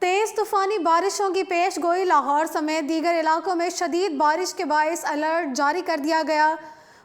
तेज तूफानी बारिशों की पेश गोई। लाहौर समेत दीगर इलाकों में शदीद बारिश के बायस अलर्ट जारी कर दिया गया।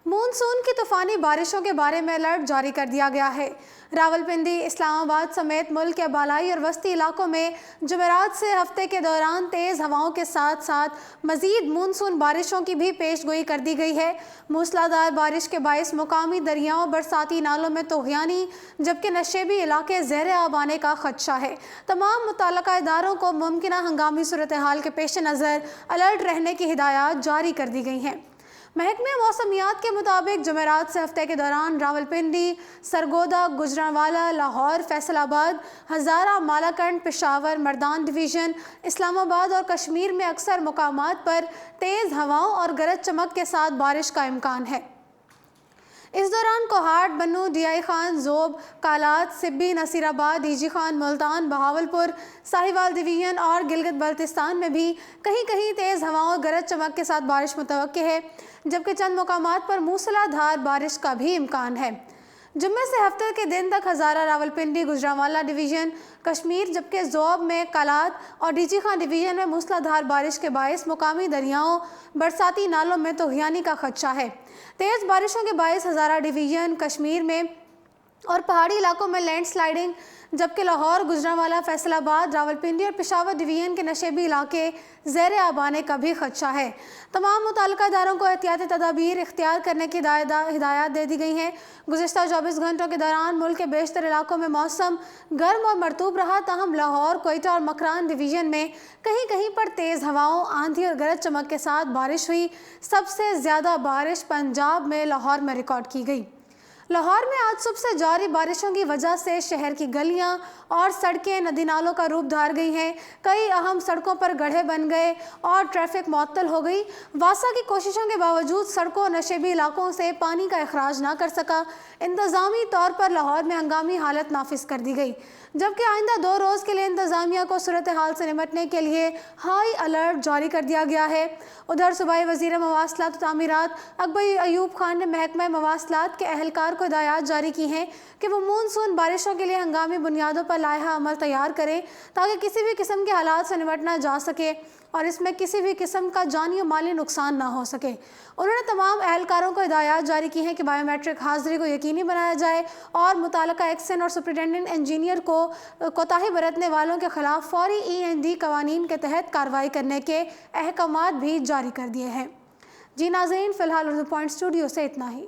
मानसून की तूफानी बारिशों के बारे में अलर्ट जारी कर दिया गया है। रावलपिंडी, इस्लामाबाद समेत मुल्क के बालाई और वस्ती इलाकों में जुमेरात से हफ्ते के दौरान तेज़ हवाओं के साथ साथ मज़ीद मानसून बारिशों की भी पेश गोई कर दी गई है। मूसलाधार बारिश के बायस मुकामी दरियाओं, बरसाती नालों में तोहियानी जबकि नशेबी इलाके ज़ेर आब आने का खदशा है। तमाम मुतल्लिका इदारों को मुमकिना हंगामी सूरत हाल के पेश नज़र अलर्ट रहने की हिदायत जारी कर दी गई हैं। महकमे मौसमियात के मुताबिक जुमेरात से हफ्ते के दौरान रावलपिंडी, सरगोदा, गुजरांवाला, लाहौर, फैसलाबाद, हज़ारा, मालाकंड, पेशावर, मर्दान डिवीज़न, इस्लामाबाद और कश्मीर में अक्सर मुकामात पर तेज़ हवाओं और गरज चमक के साथ बारिश का इम्कान है। इस दौरान कोहाट, बन्नू, डीआई खान, जोब, कालात, सिब्बी, नसीराबाद, डीजी खान, मुल्तान, बहावलपुर, साहिवाल डिवीज़न और गिलगित बल्तिस्तान में भी कहीं कहीं तेज़ हवाओं और गरज चमक के साथ बारिश मुतवक्के है, जबकि चंद मुकामात पर मूसलाधार बारिश का भी इम्कान है। जुम्मे से हफ्ते के दिन तक हज़ारा, रावलपिंडी, गुजरांवाला डिवीज़न, कश्मीर, जबकि जोब में कालात और डीजी खान डिवीज़न में मूसलाधार बारिश के बायस मुकामी दरियाओं, बरसाती नालों में तोहियानी का खदशा है। तेज़ बारिशों के बायस हज़ारा डिवीज़न, कश्मीर में और पहाड़ी इलाकों में लैंड स्लाइडिंग, जबकि लाहौर, गुजरांवाला, फैसलाबाद, रावलपिंडी और पेशावर डिवीज़न के नशेबी इलाके ज़ेर आब आने का भी खदशा है। तमाम मुतल्लिका इदारों को एहतियाती तदाबीर इख्तियार करने की हिदायत दे दी गई हैं। गुज़िश्ता 24 घंटों के दौरान मुल्क के बेशतर इलाकों में मौसम गर्म और मरतूब रहा, ताहम लाहौर, कोयटा और मकरान डिवीज़न में कहीं कहीं पर तेज़ हवाओं, आंधी और गरज चमक के साथ बारिश हुई। सबसे ज़्यादा बारिश पंजाब में लाहौर में रिकॉर्ड की गई। लाहौर में आज सुबह से जारी बारिशों की वजह से शहर की गलियां और सड़कें नदी नालों का रूप धार गई हैं। कई अहम सड़कों पर गड्ढे बन गए और ट्रैफिक मुअत्तल हो गई। वासा की कोशिशों के बावजूद सड़कों और नशेबी इलाकों से पानी का अखराज ना कर सका। इंतज़ामी तौर पर लाहौर में हंगामी हालत नाफिज कर दी गई, जबकि आइंदा 2 रोज़ के लिए इंतज़ामिया को सूरत हाल से निपटने के लिए हाई अलर्ट जारी कर दिया गया है। उधर सूबाई वज़ीर मवासलात और तामीरात अकबर अयूब खान ने महकमा मवासलात के अहलकार को हिदायत जारी की हैं कि वो मानसून बारिशों के लिए हंगामी बुनियादों पर लायहा अमल तैयार करें, ताकि किसी भी किस्म के हालात से निपटना जा सके और इसमें किसी भी किस्म का जानी और माली नुकसान ना हो सके। उन्होंने तमाम अहलकारों को हिदायत जारी की हैं कि बायोमेट्रिक हाज़िरी को यकीनी बनाया जाए और मुताल्लिका एक्शन और सुपरिटेंडेंट इंजीनियर को कोताही बरतने वालों के खिलाफ फौरी END कवानीन के तहत कार्रवाई करने के अहकामात भी जारी कर दिए हैं। जी नाज़रीन, फ़िलहाल उर्दू पॉइंट स्टूडियो से इतना ही।